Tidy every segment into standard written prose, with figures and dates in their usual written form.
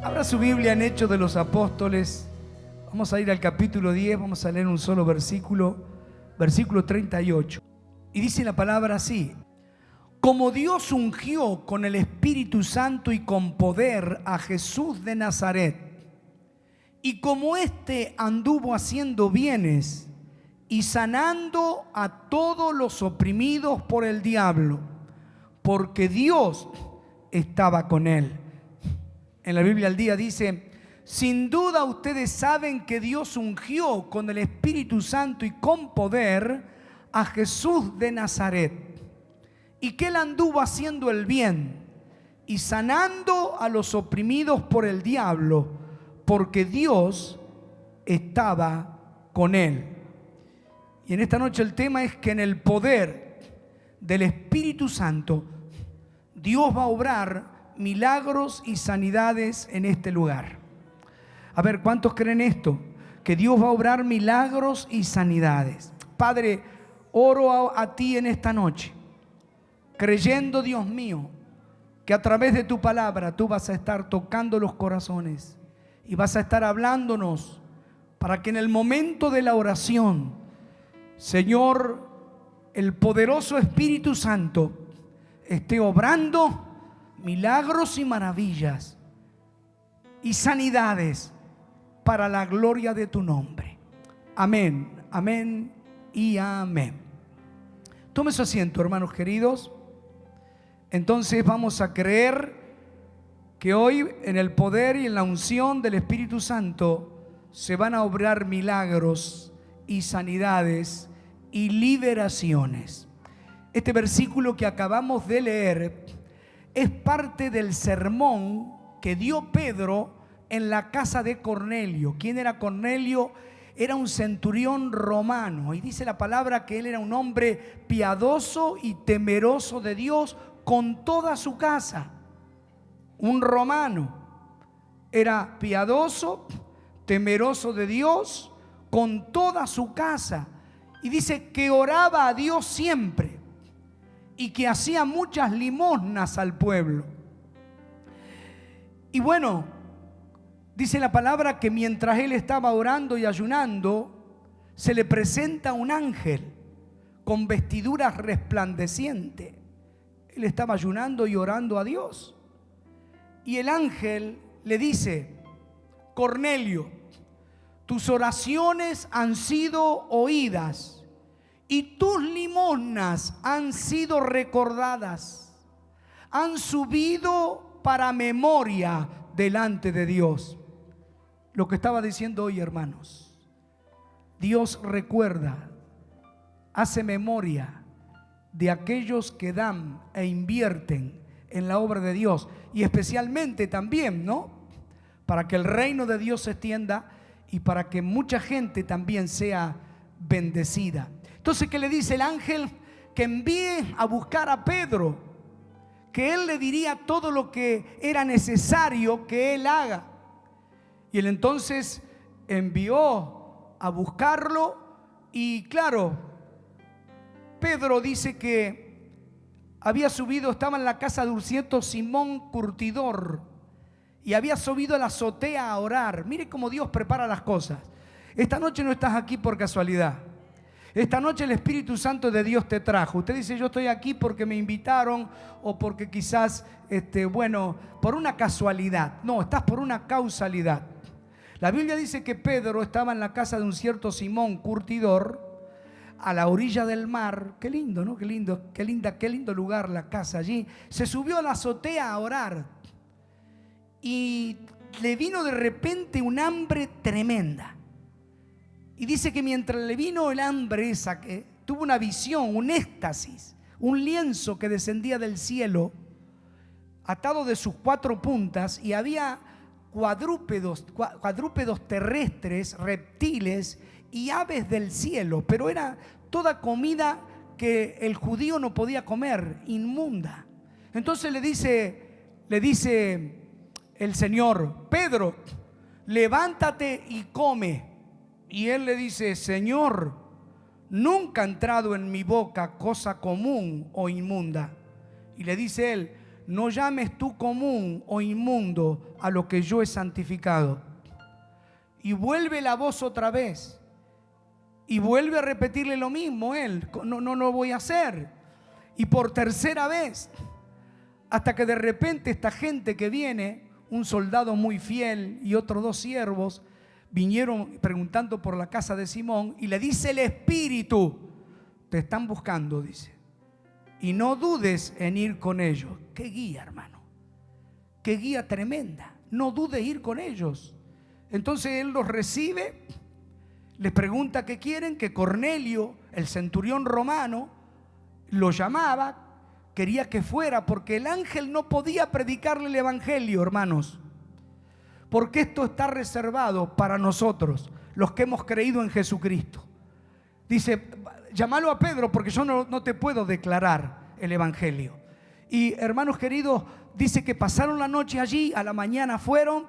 Abra su Biblia en Hechos de los Apóstoles. Vamos a ir al capítulo 10, vamos a leer un solo versículo, versículo 38. Y dice la palabra así: como Dios ungió con el Espíritu Santo y con poder a Jesús de Nazaret, y como éste anduvo haciendo bienes y sanando a todos los oprimidos por el diablo, porque Dios estaba con él. En la Biblia al día dice: sin duda ustedes saben que Dios ungió con el Espíritu Santo y con poder a Jesús de Nazaret, y que él anduvo haciendo el bien y sanando a los oprimidos por el diablo, porque Dios estaba con él. Y en esta noche el tema es que en el poder del Espíritu Santo Dios va a obrar milagros y sanidades en este lugar. A ver, ¿cuántos creen esto? Que Dios va a obrar milagros y sanidades. Padre, oro a ti en esta noche, creyendo, Dios mío, que a través de tu palabra tú vas a estar tocando los corazones y vas a estar hablándonos para que en el momento de la oración, Señor, el poderoso Espíritu Santo esté obrando milagros y maravillas y sanidades para la gloria de tu nombre. Amén, amén y amén. Tome su asiento, hermanos queridos. Entonces vamos a creer que hoy en el poder y en la unción del Espíritu Santo se van a obrar milagros y sanidades y liberaciones. Este versículo que acabamos de leer es parte del sermón que dio Pedro en la casa de Cornelio. ¿Quién era Cornelio? Era un centurión romano, y dice la palabra que él era un hombre piadoso y temeroso de Dios con toda su casa. Un romano era piadoso, temeroso de Dios con toda su casa, y dice que oraba a Dios siempre y que hacía muchas limosnas al pueblo. Y bueno, dice la palabra que mientras él estaba orando y ayunando, se le presenta un ángel con vestiduras resplandecientes. Él estaba ayunando y orando a Dios, y el ángel le dice: Cornelio, tus oraciones han sido oídas y tus limosnas han sido recordadas, han subido para memoria delante de Dios. Lo que estaba diciendo hoy, hermanos, Dios recuerda, hace memoria de aquellos que dan e invierten en la obra de Dios, y especialmente también, ¿no?, para que el reino de Dios se extienda y para que mucha gente también sea bendecida. Entonces, ¿qué le dice el ángel? Que envíe a buscar a Pedro, que él le diría todo lo que era necesario que él haga. Y él entonces envió a buscarlo, y claro, Pedro dice que había subido, estaba en la casa de un cierto Simón Curtidor, y había subido a la azotea a orar. Mire cómo Dios prepara las cosas. Esta noche no estás aquí por casualidad. Esta noche el Espíritu Santo de Dios te trajo. Usted dice: yo estoy aquí porque me invitaron, o porque quizás, por una casualidad. No, estás por una causalidad. La Biblia dice que Pedro estaba en la casa de un cierto Simón Curtidor, a la orilla del mar. Qué lindo, ¿no? Qué lindo lugar la casa allí. Se subió a la azotea a orar, y le vino de repente un hambre tremenda. Y dice que mientras le vino el hambre esa, que tuvo una visión, un éxtasis, un lienzo que descendía del cielo, atado de sus cuatro puntas, y había cuadrúpedos terrestres, reptiles y aves del cielo, pero era toda comida que el judío no podía comer, inmunda. Entonces le dice el Señor: Pedro, levántate y come. Y él le dice: Señor, nunca ha entrado en mi boca cosa común o inmunda. Y le dice él: no llames tú común o inmundo a lo que yo he santificado. Y vuelve la voz otra vez. Y vuelve a repetirle lo mismo él. No lo voy a hacer. Y por tercera vez, hasta que de repente esta gente que viene, un soldado muy fiel y otros 2 siervos, vinieron preguntando por la casa de Simón y le dice el Espíritu, te están buscando, dice. Y no dudes en ir con ellos. Qué guía, hermano. Qué guía tremenda. No dudes en ir con ellos. Entonces él los recibe, les pregunta qué quieren, que Cornelio, el centurión romano, lo llamaba, quería que fuera, porque el ángel no podía predicarle el evangelio, hermanos, porque esto está reservado para nosotros, los que hemos creído en Jesucristo. Dice, llámalo a Pedro, porque yo no te puedo declarar el evangelio. Y hermanos queridos, dice que pasaron la noche allí, a la mañana fueron,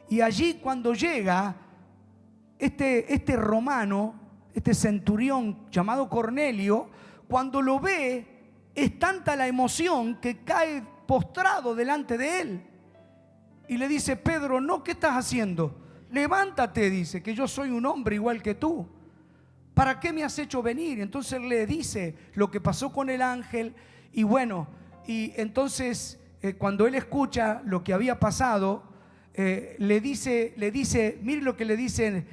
y allí cuando llega este romano, este centurión llamado Cornelio, cuando lo ve, es tanta la emoción que cae postrado delante de él. Y le dice, Pedro, no, ¿qué estás haciendo? Levántate, dice, que yo soy un hombre igual que tú. ¿Para qué me has hecho venir? Entonces le dice lo que pasó con el ángel. Y bueno, y entonces cuando él escucha lo que había pasado, le dice, mire lo que le dicen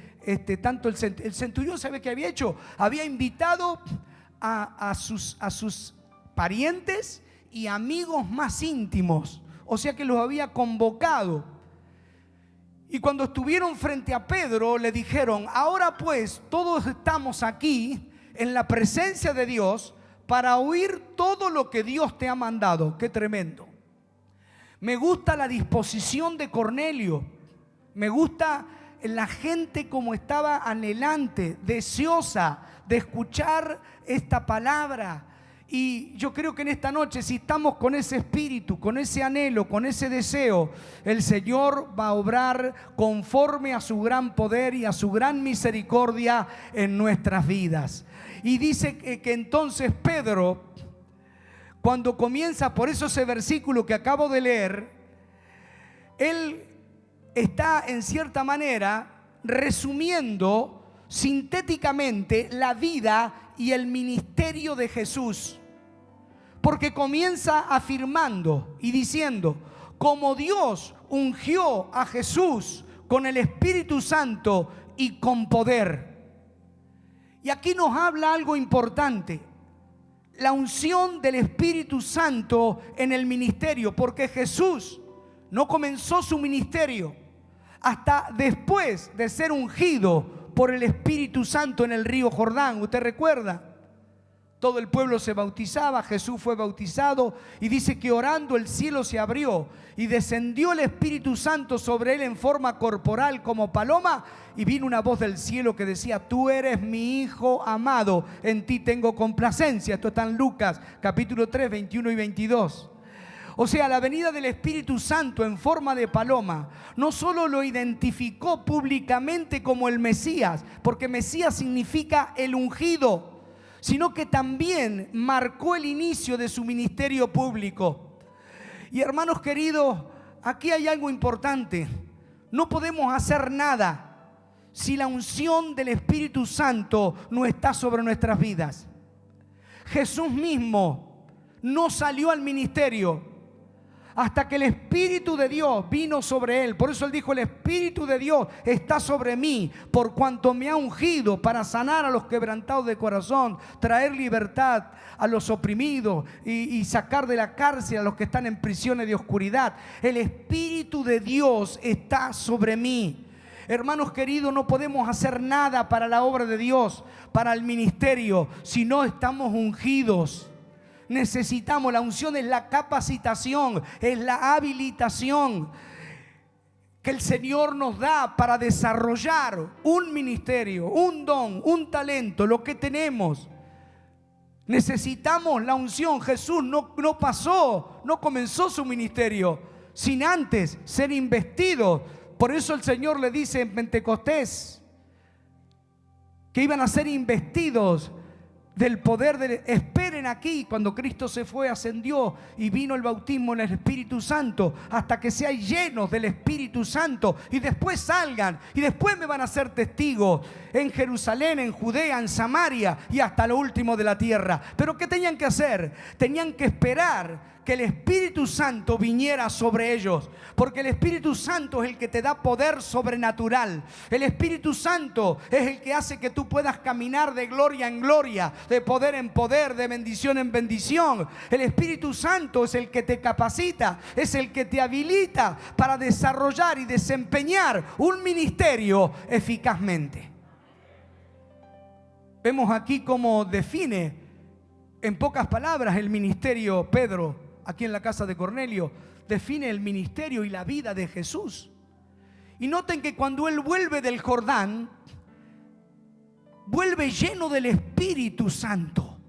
tanto el centurión. ¿Sabe qué había hecho? Había invitado a sus parientes y amigos más íntimos, o sea que los había convocado. Y cuando estuvieron frente a Pedro le dijeron, ahora pues todos estamos aquí en la presencia de Dios para oír todo lo que Dios te ha mandado. Qué tremendo. Me gusta la disposición de Cornelio, me gusta la gente como estaba anhelante, deseosa de escuchar esta palabra. Y yo creo que en esta noche, si estamos con ese espíritu, con ese anhelo, con ese deseo, el Señor va a obrar conforme a su gran poder y a su gran misericordia en nuestras vidas. Y dice que entonces Pedro, cuando comienza, por eso ese versículo que acabo de leer, él está en cierta manera resumiendo sintéticamente la vida y el ministerio de Jesús, porque comienza afirmando y diciendo, como Dios ungió a Jesús con el Espíritu Santo y con poder. Y aquí nos habla algo importante, la unción del Espíritu Santo en el ministerio, porque Jesús no comenzó su ministerio hasta después de ser ungido por el Espíritu Santo en el río Jordán. ¿Usted recuerda? Todo el pueblo se bautizaba, Jesús fue bautizado y dice que orando el cielo se abrió y descendió el Espíritu Santo sobre él en forma corporal como paloma, y vino una voz del cielo que decía, tú eres mi Hijo amado, en ti tengo complacencia. Esto está en Lucas capítulo 3, 21 y 22. O sea, la venida del Espíritu Santo en forma de paloma no solo lo identificó públicamente como el Mesías, porque Mesías significa el ungido, sino que también marcó el inicio de su ministerio público. Y hermanos queridos, aquí hay algo importante. No podemos hacer nada si la unción del Espíritu Santo no está sobre nuestras vidas. Jesús mismo no salió al ministerio hasta que el Espíritu de Dios vino sobre él. Por eso él dijo, el Espíritu de Dios está sobre mí, por cuanto me ha ungido para sanar a los quebrantados de corazón, traer libertad a los oprimidos y sacar de la cárcel a los que están en prisiones de oscuridad. El Espíritu de Dios está sobre mí. Hermanos queridos, no podemos hacer nada para la obra de Dios, para el ministerio, si no estamos ungidos. Necesitamos, la unción es la capacitación, es la habilitación que el Señor nos da para desarrollar un ministerio, un don, un talento, lo que tenemos. Necesitamos la unción. Jesús no comenzó su ministerio sin antes ser investido. Por eso el Señor le dice en Pentecostés que iban a ser investidos del poder esperen aquí. Cuando Cristo se fue, ascendió y vino el bautismo en el Espíritu Santo, hasta que sean llenos del Espíritu Santo y después salgan y después me van a ser testigos en Jerusalén, en Judea, en Samaria y hasta lo último de la tierra. Pero ¿qué tenían que hacer? Tenían que esperar que el Espíritu Santo viniera sobre ellos, porque el Espíritu Santo es el que te da poder sobrenatural. El Espíritu Santo es el que hace que tú puedas caminar de gloria en gloria, de poder en poder, de bendición en bendición. El Espíritu Santo es el que te capacita, es el que te habilita para desarrollar y desempeñar un ministerio eficazmente. Vemos aquí cómo define en pocas palabras el ministerio Pedro. Aquí en la casa de Cornelio define el ministerio y la vida de Jesús. Y noten que cuando él vuelve del Jordán, vuelve lleno del Espíritu Santo.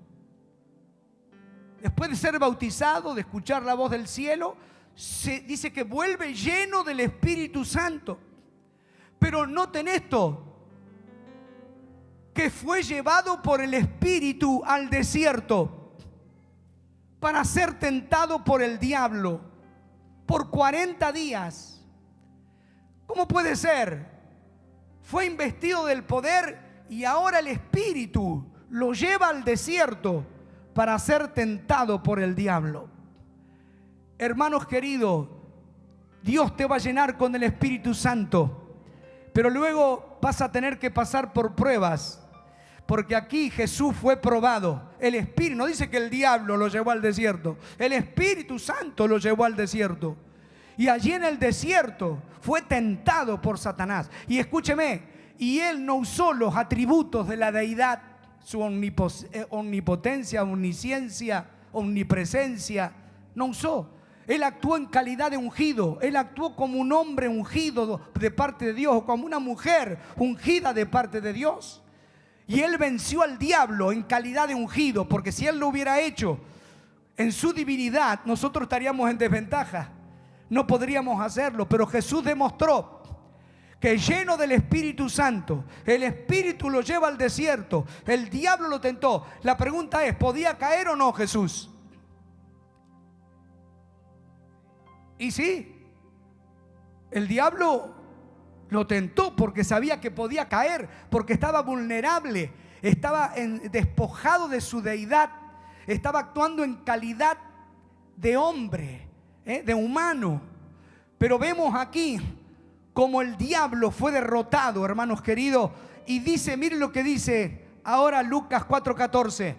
Después de ser bautizado, de escuchar la voz del cielo, se dice que vuelve lleno del Espíritu Santo. Pero noten esto, que fue llevado por el Espíritu al desierto para ser tentado por el diablo por 40 días. ¿Cómo puede ser? Fue investido del poder y ahora el Espíritu lo lleva al desierto para ser tentado por el diablo. Hermanos queridos, Dios te va a llenar con el Espíritu Santo, pero luego vas a tener que pasar por pruebas. Porque aquí Jesús fue probado. El Espíritu, no dice que el diablo lo llevó al desierto. El Espíritu Santo lo llevó al desierto. Y allí en el desierto fue tentado por Satanás. Y escúcheme, y él no usó los atributos de la deidad, su omnipotencia, omnisciencia, omnipresencia. No usó. Él actuó en calidad de ungido. Él actuó como un hombre ungido de parte de Dios, o como una mujer ungida de parte de Dios. Y él venció al diablo en calidad de ungido, porque si él lo hubiera hecho en su divinidad, nosotros estaríamos en desventaja. No podríamos hacerlo, pero Jesús demostró que lleno del Espíritu Santo, el Espíritu lo lleva al desierto, el diablo lo tentó. La pregunta es, ¿podía caer o no Jesús? Y sí, el diablo lo tentó porque sabía que podía caer, porque estaba vulnerable, estaba despojado de su deidad, estaba actuando en calidad de hombre, de humano. Pero vemos aquí como el diablo fue derrotado, hermanos queridos. Y dice, miren lo que dice ahora Lucas 4:14.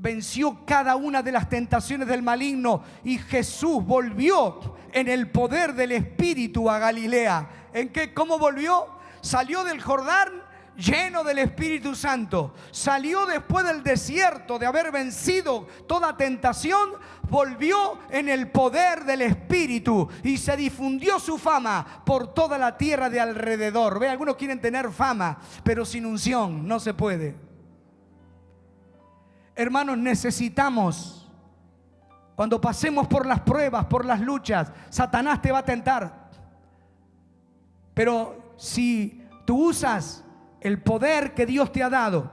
Venció cada una de las tentaciones del maligno y Jesús volvió en el poder del Espíritu a Galilea. ¿En qué? ¿Cómo volvió? Salió del Jordán lleno del Espíritu Santo. Salió después del desierto, de haber vencido toda tentación, volvió en el poder del Espíritu y se difundió su fama por toda la tierra de alrededor. Ve, algunos quieren tener fama, pero sin unción no se puede. Hermanos, necesitamos, cuando pasemos por las pruebas, por las luchas, Satanás te va a tentar. Pero si tú usas el poder que Dios te ha dado,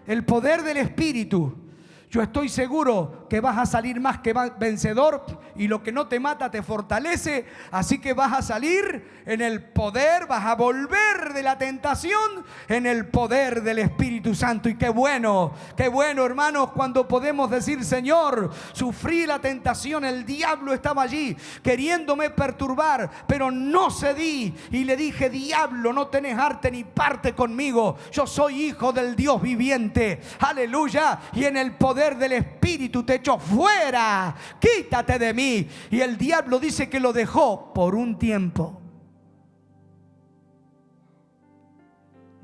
el poder del Espíritu, yo estoy seguro que vas a salir más que vencedor, y lo que no te mata te fortalece. Así que vas a salir en el poder, vas a volver de la tentación en el poder del Espíritu Santo. Y qué bueno, hermanos, cuando podemos decir: Señor, sufrí la tentación, el diablo estaba allí queriéndome perturbar, pero no cedí y le dije: diablo, no tenés arte ni parte conmigo, yo soy hijo del Dios viviente, aleluya. Y en el poder del Espíritu te echó fuera, quítate de mí. Y el diablo dice que lo dejó por un tiempo.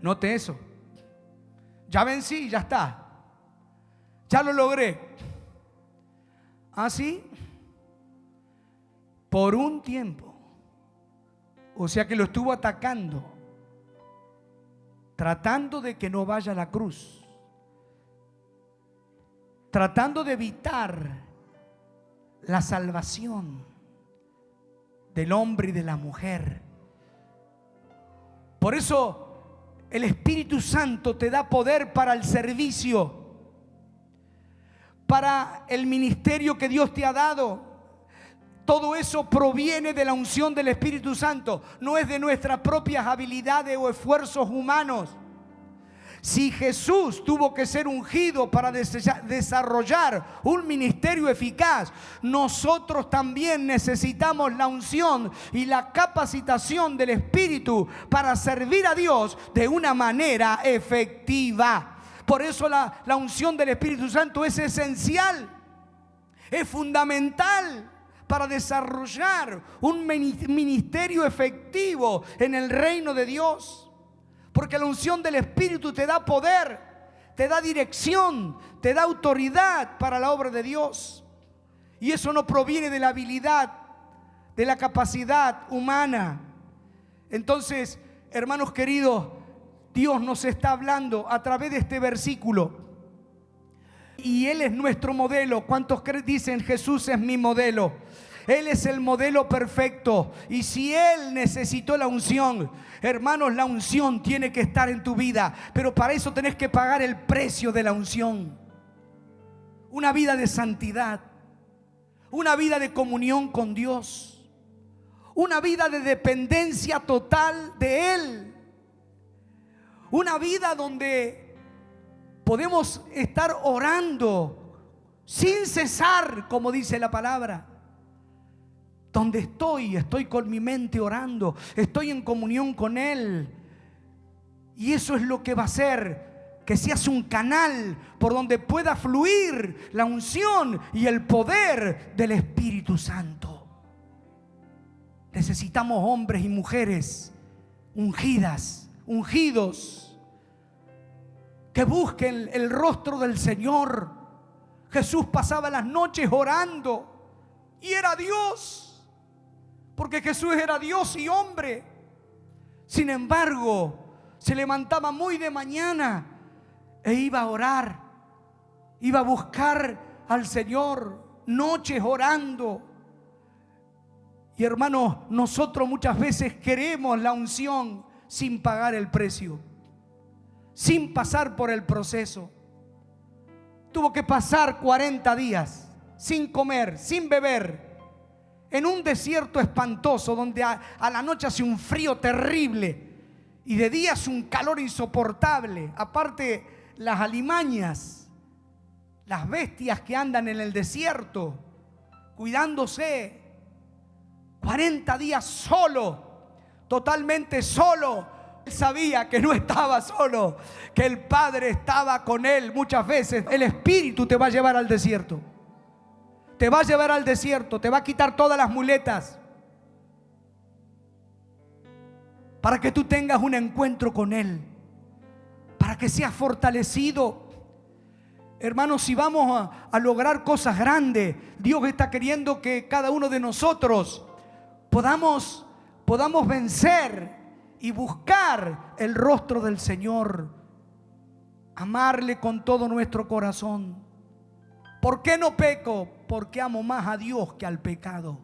Note eso. Ya vencí, ya está, ya lo logré. Así, por un tiempo. O sea que lo estuvo atacando, tratando de que no vaya a la cruz, tratando de evitar la salvación del hombre y de la mujer. Por eso El Espíritu Santo te da poder para el servicio, para el ministerio que Dios te ha dado. Todo eso proviene de la unción del Espíritu Santo. No es de nuestras propias habilidades o esfuerzos humanos. Si Jesús tuvo que ser ungido para desarrollar un ministerio eficaz, nosotros también necesitamos la unción y la capacitación del Espíritu para servir a Dios de una manera efectiva. Por eso la unción del Espíritu Santo es esencial, es fundamental para desarrollar un ministerio efectivo en el reino de Dios. Porque la unción del Espíritu te da poder, te da dirección, te da autoridad para la obra de Dios. Y eso no proviene de la habilidad, de la capacidad humana. Entonces, hermanos queridos, Dios nos está hablando a través de este versículo. Y Él es nuestro modelo. ¿Cuántos dicen Jesús es mi modelo? Él es el modelo perfecto. Y si Él necesitó la unción, hermanos, la unción tiene que estar en tu vida. Pero para eso tenés que pagar el precio de la unción. Una vida de santidad, una vida de comunión con Dios, una vida de dependencia total de Él, una vida donde podemos estar orando sin cesar, como dice la palabra. Donde estoy con mi mente orando, estoy en comunión con Él. Y eso es lo que va a hacer que seas un canal por donde pueda fluir la unción y el poder del Espíritu Santo. Necesitamos hombres y mujeres ungidos, que busquen el rostro del Señor. Jesús pasaba las noches orando y era Dios. Porque Jesús era Dios y hombre. Sin embargo, se levantaba muy de mañana e iba a orar. Iba a buscar al Señor, noches orando. Y hermanos, nosotros muchas veces queremos la unción sin pagar el precio, sin pasar por el proceso. Tuvo que pasar 40 días sin comer, sin beber, en un desierto espantoso donde a la noche hace un frío terrible y de día hace un calor insoportable. Aparte, las alimañas, las bestias que andan en el desierto cuidándose. 40 días solo, totalmente solo. Él sabía que no estaba solo, que el Padre estaba con él. Muchas veces el Espíritu te va a llevar al desierto. Te va a llevar al desierto, te va a quitar todas las muletas para que tú tengas un encuentro con Él, para que seas fortalecido. Hermanos, si vamos a lograr cosas grandes, Dios está queriendo que cada uno de nosotros podamos vencer y buscar el rostro del Señor, amarle con todo nuestro corazón. ¿Por qué no peco? Porque amo más a Dios que al pecado.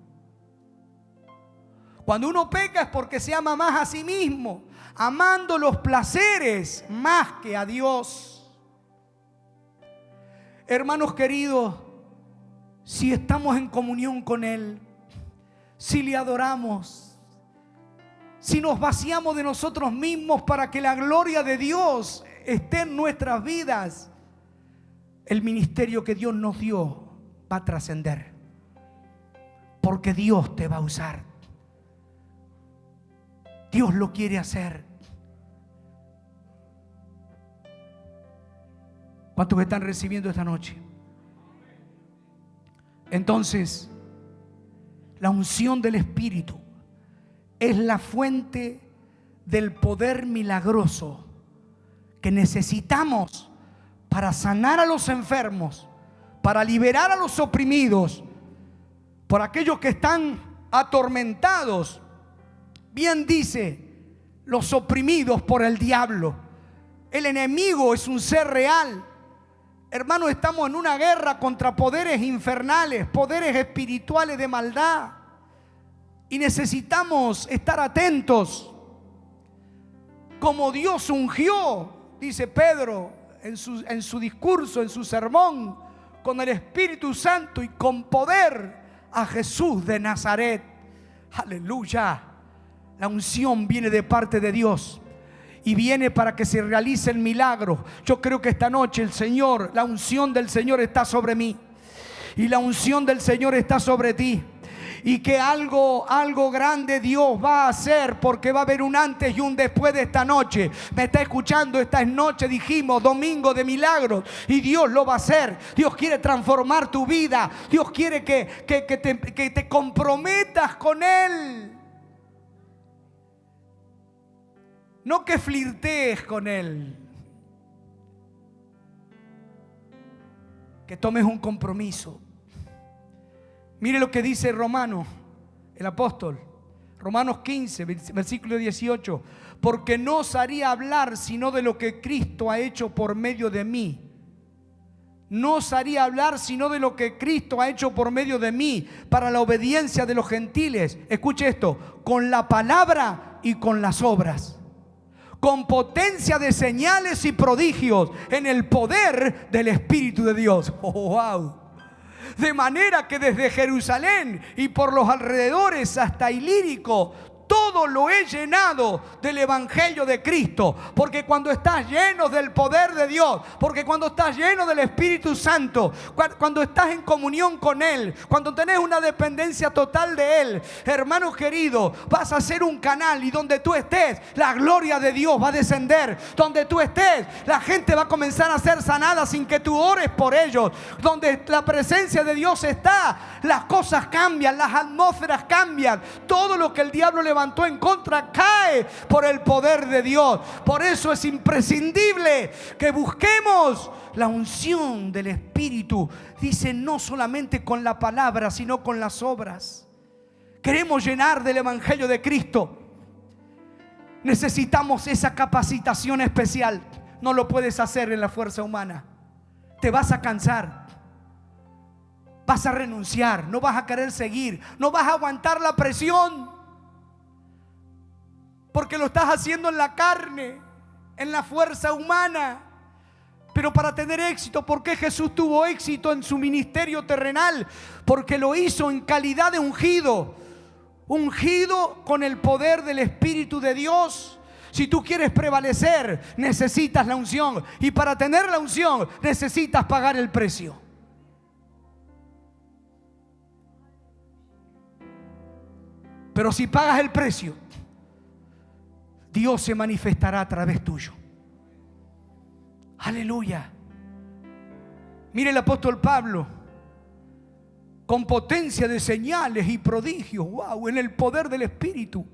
Cuando uno peca es porque se ama más a sí mismo, amando los placeres más que a Dios. Hermanos queridos, si estamos en comunión con Él, si le adoramos, si nos vaciamos de nosotros mismos para que la gloria de Dios esté en nuestras vidas, el ministerio que Dios nos dio va a trascender, porque Dios te va a usar. Dios lo quiere hacer. ¿Cuántos están recibiendo esta noche? Entonces, la unción del Espíritu es la fuente del poder milagroso que necesitamos para sanar a los enfermos, para liberar a los oprimidos, por aquellos que están atormentados. Bien dice, los oprimidos por el diablo. El enemigo es un ser real. Hermanos, estamos en una guerra contra poderes infernales, poderes espirituales de maldad. Y necesitamos estar atentos. como Dios ungió, dice Pedro en su discurso, en su sermón, con el Espíritu Santo y con poder a Jesús de Nazaret. Aleluya. La unción viene de parte de Dios y viene para que se realicen milagros. Yo creo que esta noche el Señor, la unción del Señor está sobre mí y la unción del Señor está sobre ti. Y que algo grande Dios va a hacer, porque va a haber un antes y un después de esta noche. Me está escuchando, esta noche dijimos domingo de milagros, y Dios lo va a hacer. Dios quiere transformar tu vida. Dios quiere que te comprometas con Él. No que flirtees con Él. Que tomes un compromiso. Mire lo que dice Romano, el apóstol. Romanos 15, versículo 18. Porque no os haría hablar sino de lo que Cristo ha hecho por medio de mí. No os haría hablar sino de lo que Cristo ha hecho por medio de mí, para la obediencia de los gentiles. Escuche esto: con la palabra y con las obras, con potencia de señales y prodigios, en el poder del Espíritu de Dios. Oh, wow. De manera que desde Jerusalén y por los alrededores hasta Ilírico, todo lo he llenado del Evangelio de Cristo. Porque cuando estás lleno del poder de Dios, porque cuando estás lleno del Espíritu Santo, cuando estás en comunión con Él, cuando tenés una dependencia total de Él, hermano querido, vas a ser un canal, y donde tú estés, la gloria de Dios va a descender. Donde tú estés, la gente va a comenzar a ser sanada sin que tú ores por ellos. Donde la presencia de Dios está, las cosas cambian, las atmósferas cambian. Todo lo que el diablo levantó en contra cae por el poder de Dios. Por eso es imprescindible que busquemos la unción del Espíritu. Dice, no solamente con la palabra, sino con las obras. Queremos llenar del Evangelio de Cristo. Necesitamos esa capacitación especial. No lo puedes hacer en la fuerza humana. Te vas a cansar. Vas a renunciar. No vas a querer seguir. No vas a aguantar la presión. Porque lo estás haciendo en la carne, en la fuerza humana. Pero para tener éxito, ¿por qué Jesús tuvo éxito en su ministerio terrenal? Porque lo hizo en calidad de ungido. Ungido con el poder del Espíritu de Dios. Si tú quieres prevalecer, necesitas la unción. Y para tener la unción, necesitas pagar el precio. Pero si pagas el precio, Dios se manifestará a través tuyo. Aleluya. Mire el apóstol Pablo, con potencia de señales y prodigios, wow, en el poder del Espíritu,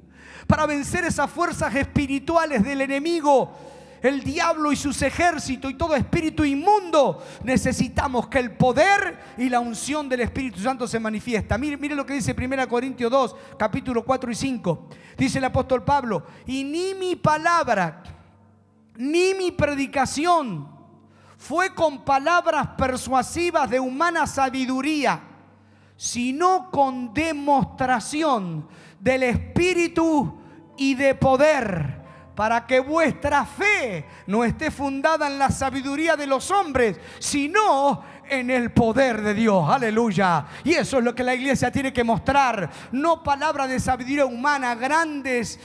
para vencer esas fuerzas espirituales del enemigo, el diablo y sus ejércitos y todo espíritu inmundo. Necesitamos que el poder y la unción del Espíritu Santo se manifiesta. Mire lo que dice 1 Corintios 2, capítulo 4 y 5. Dice el apóstol Pablo: y ni mi palabra ni mi predicación fue con palabras persuasivas de humana sabiduría, sino con demostración del Espíritu y de poder, para que vuestra fe no esté fundada en la sabiduría de los hombres, sino en el poder de Dios. Aleluya. Y eso es lo que la iglesia tiene que mostrar. No palabras de sabiduría humana, grandes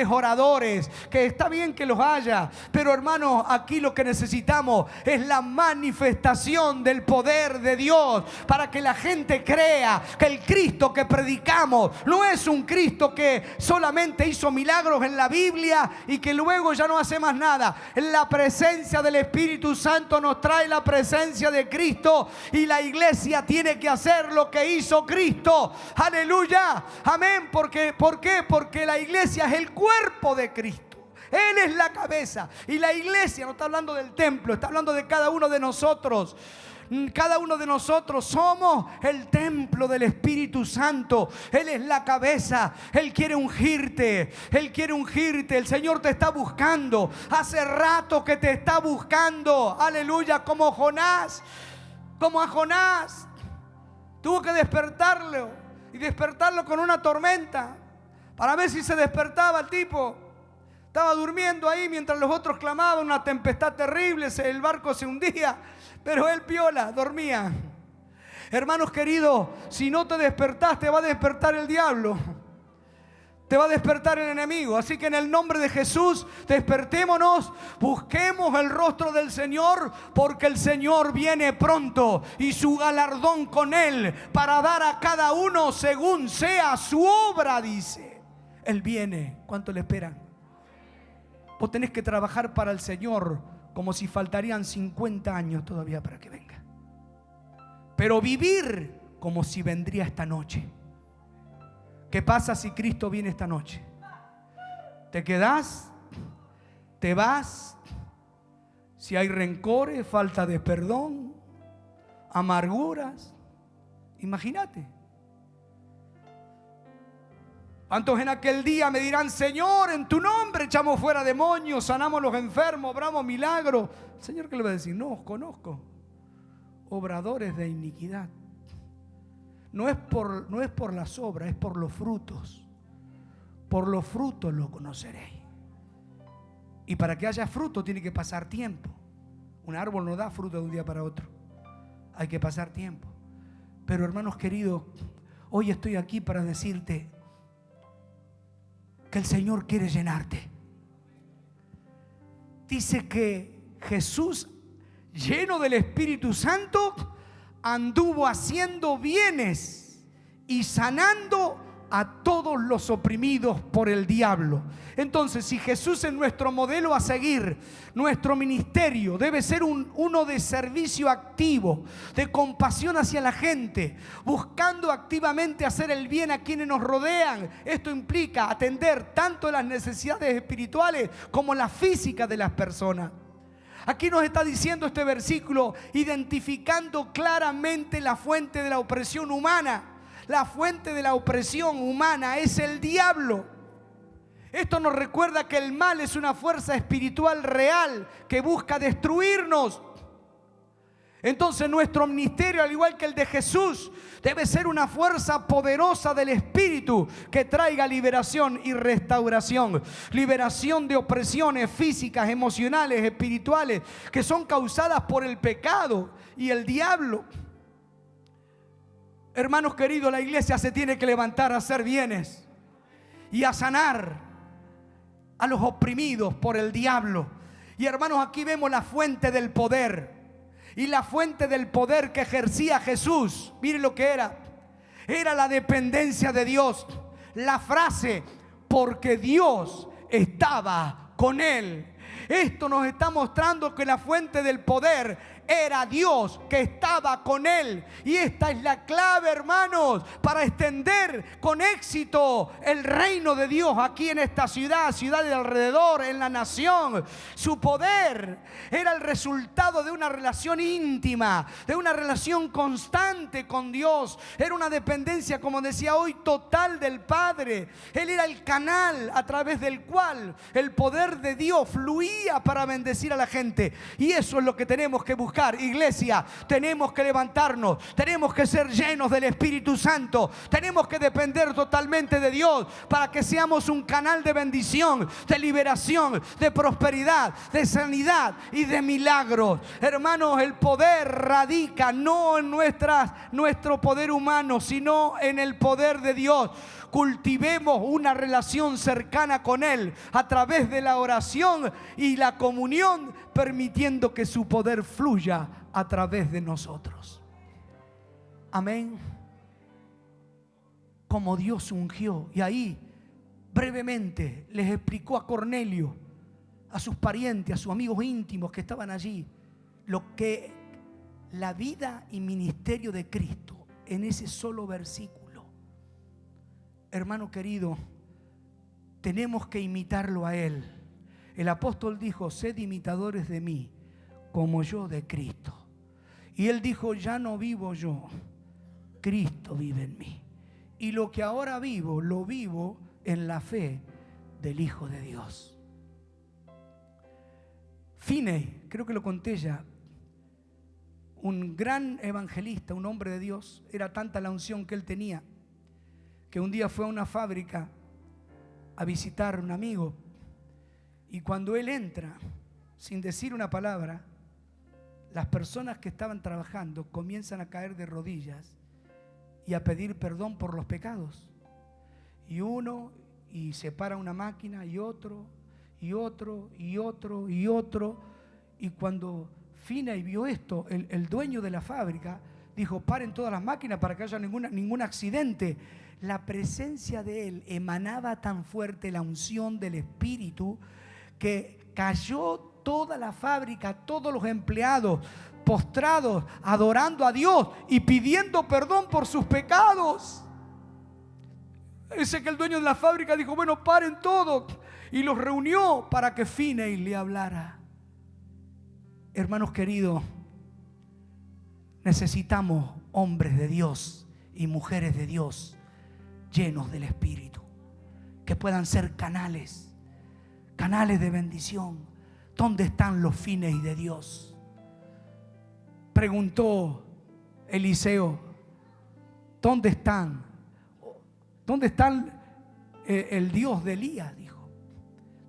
oradores, que está bien que los haya, pero hermanos, aquí lo que necesitamos es la manifestación del poder de Dios, para que la gente crea que el Cristo que predicamos no es un Cristo que solamente hizo milagros en la Biblia y que luego ya no hace más nada. La presencia del Espíritu Santo nos trae la presencia de Cristo, y la iglesia tiene que hacer lo que hizo Cristo. Aleluya, amén. ¿Por qué? Porque la iglesia es el cuerpo de Cristo. Él es la cabeza, y la iglesia no está hablando del templo, está hablando de cada uno de nosotros. Cada uno de nosotros somos el templo del Espíritu Santo. Él es la cabeza. Él quiere ungirte. Él quiere ungirte. El Señor te está buscando. Hace rato que te está buscando. Aleluya. Como Jonás. Como a Jonás. Tuvo que despertarlo. Y despertarlo con una tormenta, para ver si se despertaba el tipo. Estaba durmiendo ahí mientras los otros clamaban, una tempestad terrible, el barco se hundía, pero él piola, dormía. Hermanos queridos, si no te despertás, te va a despertar el diablo. Te va a despertar el enemigo. Así que en el nombre de Jesús, despertémonos, busquemos el rostro del Señor, porque el Señor viene pronto y su galardón con Él para dar a cada uno según sea su obra, dice. Él viene. ¿Cuánto le esperan? Vos tenés que trabajar para el Señor como si faltarían 50 años todavía para que venga. Pero vivir como si vendría esta noche. ¿Qué pasa si Cristo viene esta noche? ¿Te quedás? ¿Te vas? Si hay rencores, falta de perdón, amarguras, imagínate. ¿Cuántos en aquel día me dirán: Señor, en tu nombre echamos fuera demonios, sanamos los enfermos, obramos milagros? El Señor, ¿qué le va a decir? No os conozco, obradores de iniquidad. No es por las obras, es por los frutos. Por los frutos lo conoceréis. Y para que haya fruto tiene que pasar tiempo. Un árbol no da fruto de un día para otro. Hay que pasar tiempo. Pero hermanos queridos, hoy estoy aquí para decirte que el Señor quiere llenarte. Dice que Jesús, lleno del Espíritu Santo, anduvo haciendo bienes y sanando a todos los oprimidos por el diablo. Entonces, si Jesús es nuestro modelo a seguir, nuestro ministerio debe ser uno de servicio activo, de compasión hacia la gente, buscando activamente hacer el bien a quienes nos rodean. Esto implica atender tanto las necesidades espirituales como las físicas de las personas. Aquí nos está diciendo este versículo, identificando claramente la fuente de la opresión humana. La fuente de la opresión humana es el diablo. Esto nos recuerda que el mal es una fuerza espiritual real que busca destruirnos. Entonces nuestro ministerio, al igual que el de Jesús, debe ser una fuerza poderosa del Espíritu que traiga liberación y restauración. Liberación de opresiones físicas, emocionales, espirituales, que son causadas por el pecado y el diablo. Hermanos queridos, la iglesia se tiene que levantar a hacer bienes y a sanar a los oprimidos por el diablo. Y hermanos, aquí vemos la fuente del poder. Y la fuente del poder que ejercía Jesús, miren lo que era. Era la dependencia de Dios. La frase, porque Dios estaba con él. Esto nos está mostrando que la fuente del poder era Dios que estaba con él. Y esta es la clave, hermanos, para extender con éxito el reino de Dios aquí en esta ciudad de alrededor, en la nación. Su poder era el resultado de una relación íntima, de una relación constante con Dios. Era una dependencia, como decía hoy, total del Padre. Él era el canal a través del cual el poder de Dios fluía para bendecir a la gente. Y eso es lo que tenemos que buscar. Iglesia, tenemos que levantarnos, tenemos que ser llenos del Espíritu Santo, tenemos que depender totalmente de Dios para que seamos un canal de bendición, de liberación, de prosperidad, de sanidad y de milagros. Hermanos, el poder radica no en nuestro poder humano, sino en el poder de Dios. Cultivemos una relación cercana con Él a través de la oración y la comunión, permitiendo que su poder fluya a través de nosotros. Amén. Como Dios ungió. Y ahí brevemente les explicó a Cornelio, a sus parientes, a sus amigos íntimos que estaban allí, lo que la vida y ministerio de Cristo en ese solo versículo. Hermano querido, tenemos que imitarlo a Él. El apóstol dijo: sed imitadores de mí, como yo de Cristo. Y Él dijo: ya no vivo yo, Cristo vive en mí. Y lo que ahora vivo, lo vivo en la fe del Hijo de Dios. Finney, creo que lo conté ya, un gran evangelista, un hombre de Dios. Era tanta la unción que él tenía, que un día fue a una fábrica a visitar a un amigo Y cuando él entra, sin decir una palabra, las personas que estaban trabajando comienzan a caer de rodillas y a pedir perdón por los pecados. Y uno, y se para una máquina, y otro, y otro, y otro, y otro. Y cuando Finney vio esto, el dueño de la fábrica dijo: paren todas las máquinas para que haya ningún accidente. La presencia de él emanaba tan fuerte, la unción del Espíritu, que cayó toda la fábrica, todos los empleados postrados, adorando a Dios y pidiendo perdón por sus pecados. Ese que el dueño de la fábrica dijo: bueno, paren todo, y los reunió para que Finney le hablara. Hermanos queridos, necesitamos hombres de Dios y mujeres de Dios llenos del Espíritu, que puedan ser canales de bendición. ¿Dónde están los Finney de Dios? Preguntó Eliseo: ¿dónde están? ¿Dónde está el Dios de Elías? Dijo: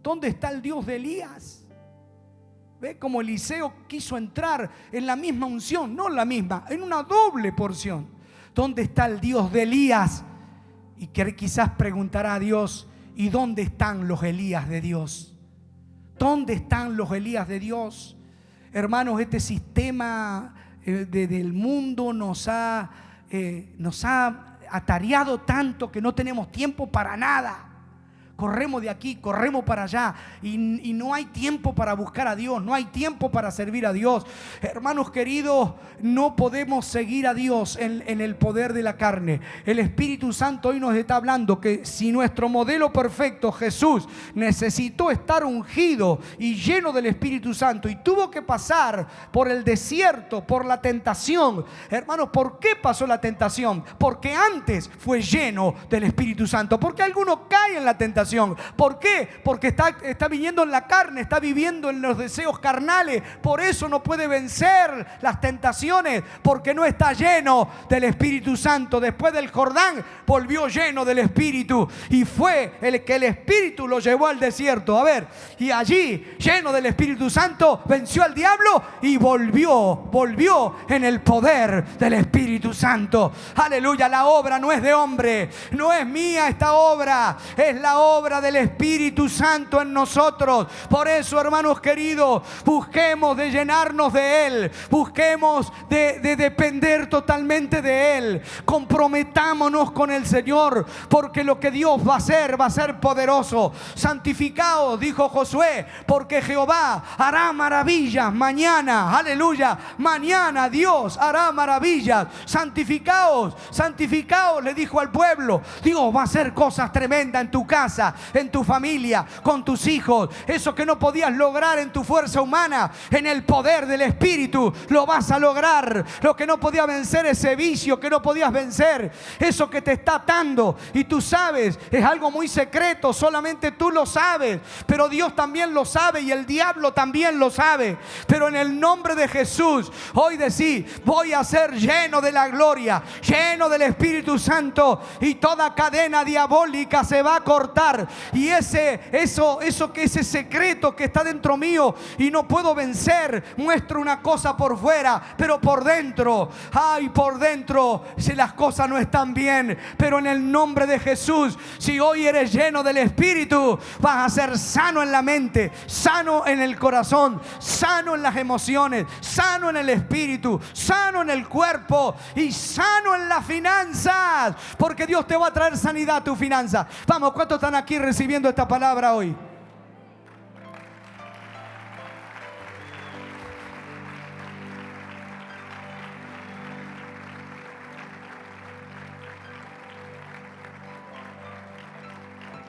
¿dónde está el Dios de Elías? ¿Ve cómo Eliseo quiso entrar en la misma unción? No en la misma, en una doble porción. ¿Dónde está el Dios de Elías? Y que quizás preguntará a Dios: ¿y dónde están los Elías de Dios? ¿Dónde están los Elías de Dios? Hermanos, este sistema del mundo nos ha atareado tanto que no tenemos tiempo para nada. Corremos de aquí, corremos para allá, y no hay tiempo para buscar a Dios, no hay tiempo para servir a Dios. Hermanos queridos, no podemos seguir a Dios en el poder de la carne. El Espíritu Santo hoy nos está hablando que si nuestro modelo perfecto, Jesús, necesitó estar ungido y lleno del Espíritu Santo y tuvo que pasar por el desierto, por la tentación. Hermanos, ¿por qué pasó la tentación? Porque antes fue lleno del Espíritu Santo. Porque alguno cae en la tentación. ¿Por qué? Porque está viviendo en la carne, está viviendo en los deseos carnales. Por eso no puede vencer las tentaciones, porque no está lleno del Espíritu Santo. Después del Jordán volvió lleno del Espíritu, y fue el que el Espíritu lo llevó al desierto. A ver, y allí, lleno del Espíritu Santo, venció al diablo y volvió en el poder del Espíritu Santo. Aleluya. La obra no es de hombre, no es mía esta obra, es la obra del Espíritu Santo en nosotros. Por eso, hermanos queridos, busquemos de llenarnos de Él, busquemos de depender totalmente de Él. Comprometámonos con el Señor, porque lo que Dios va a ser poderoso. Santificaos, dijo Josué, porque Jehová hará maravillas mañana. Aleluya. Mañana Dios hará maravillas. Santificaos, le dijo al pueblo. Dios va a hacer cosas tremendas en tu casa, en tu familia, con tus hijos. Eso que no podías lograr en tu fuerza humana, en el poder del Espíritu lo vas a lograr. Lo que no podías vencer, ese vicio que no podías vencer, eso que te está atando, y tú sabes, es algo muy secreto, solamente tú lo sabes, pero Dios también lo sabe y el diablo también lo sabe. Pero en el nombre de Jesús, hoy decís: voy a ser lleno de la gloria, lleno del Espíritu Santo, y toda cadena diabólica se va a cortar. Y ese secreto que está dentro mío y no puedo vencer, muestro una cosa por fuera, pero por dentro, si las cosas no están bien. Pero en el nombre de Jesús, si hoy eres lleno del Espíritu, vas a ser sano en la mente, sano en el corazón, sano en las emociones, sano en el espíritu, sano en el cuerpo y sano en las finanzas, porque Dios te va a traer sanidad a tu finanza. Vamos, ¿cuántos están aquí recibiendo esta palabra hoy?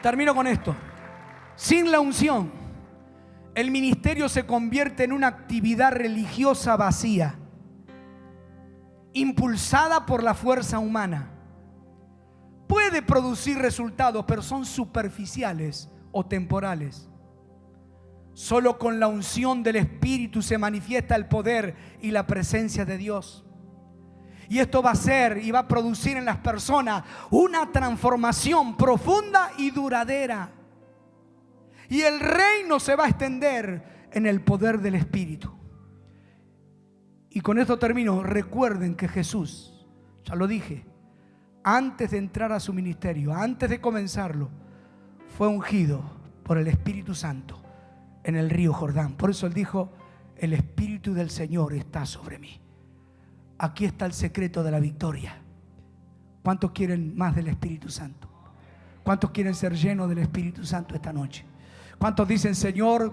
Termino con esto. Sin la unción, el ministerio se convierte en una actividad religiosa vacía, impulsada por la fuerza humana. Puede producir resultados, pero son superficiales o temporales. Solo con la unción del Espíritu se manifiesta el poder y la presencia de Dios. Y esto va a ser y va a producir en las personas una transformación profunda y duradera. Y el reino se va a extender en el poder del Espíritu. Y con esto termino. Recuerden que Jesús, ya lo dije, antes de entrar a su ministerio, antes de comenzarlo, fue ungido por el Espíritu Santo en el río Jordán. Por eso él dijo: el Espíritu del Señor está sobre mí. Aquí está el secreto de la victoria. ¿Cuántos quieren más del Espíritu Santo? ¿Cuántos quieren ser llenos del Espíritu Santo esta noche? ¿Cuántos dicen: Señor,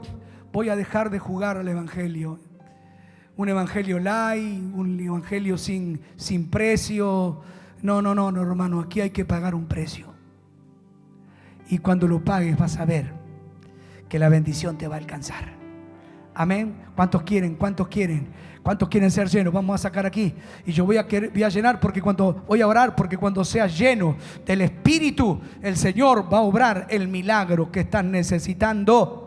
voy a dejar de jugar al evangelio? Un evangelio light, un evangelio sin precio. No, hermano, aquí hay que pagar un precio. Y cuando lo pagues vas a ver que la bendición te va a alcanzar. Amén. ¿Cuántos quieren? ¿Cuántos quieren? ¿Cuántos quieren ser llenos? Vamos a sacar aquí. Y yo voy a llenar, porque voy a orar, porque cuando seas lleno del Espíritu, el Señor va a obrar el milagro que estás necesitando.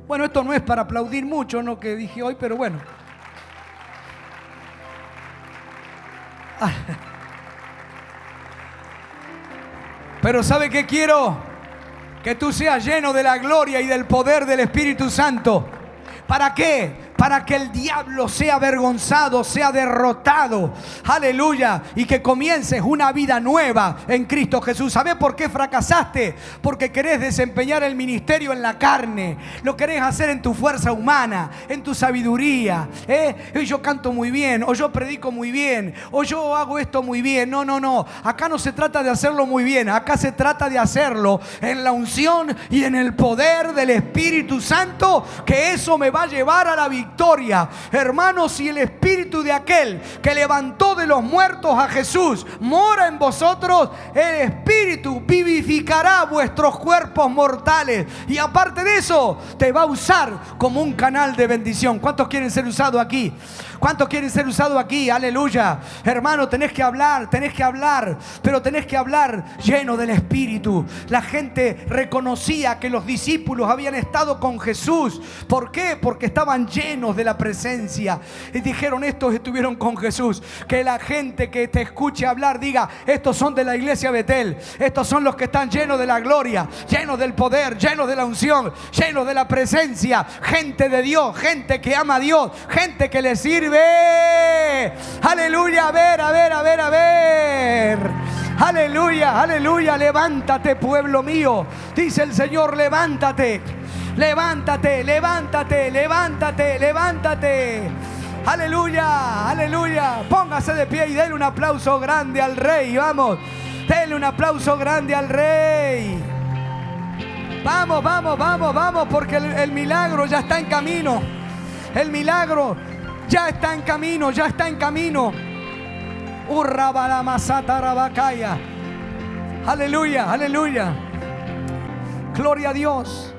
Bueno, esto no es para aplaudir mucho, ¿no?, que dije hoy, pero bueno. Pero ¿sabe qué quiero? Que tú seas lleno de la gloria y del poder del Espíritu Santo. ¿Para qué? Para que el diablo sea avergonzado, sea derrotado. Aleluya. Y que comiences una vida nueva en Cristo Jesús. ¿Sabes por qué fracasaste? Porque querés desempeñar el ministerio en la carne. Lo querés hacer en tu fuerza humana, en tu sabiduría. Y yo canto muy bien, o yo predico muy bien, o yo hago esto muy bien. No. Acá no se trata de hacerlo muy bien. Acá se trata de hacerlo en la unción y en el poder del Espíritu Santo, que eso me va a llevar a la victoria. Hermanos, si el Espíritu de aquel que levantó de los muertos a Jesús mora en vosotros, el Espíritu vivificará vuestros cuerpos mortales. Y aparte de eso, te va a usar como un canal de bendición. ¿Cuántos quieren ser usados aquí? ¿Cuántos quieren ser usados aquí? Aleluya. Hermano, tenés que hablar, pero tenés que hablar lleno del Espíritu. La gente reconocía que los discípulos habían estado con Jesús. ¿Por qué? Porque estaban llenos de la presencia. Y dijeron: estos estuvieron con Jesús. Que la gente que te escuche hablar diga: estos son de la iglesia Betel. Estos son los que están llenos de la gloria, llenos del poder, llenos de la unción, llenos de la presencia. Gente de Dios, gente que ama a Dios, gente que le sirve. Aleluya. A ver. Aleluya. Levántate, pueblo mío. Dice el Señor: levántate. Aleluya. Póngase de pie y denle un aplauso grande al Rey. Vamos, denle un aplauso grande al Rey. Vamos, porque el milagro ya está en camino. El milagro ya está en camino. Aleluya. Gloria a Dios.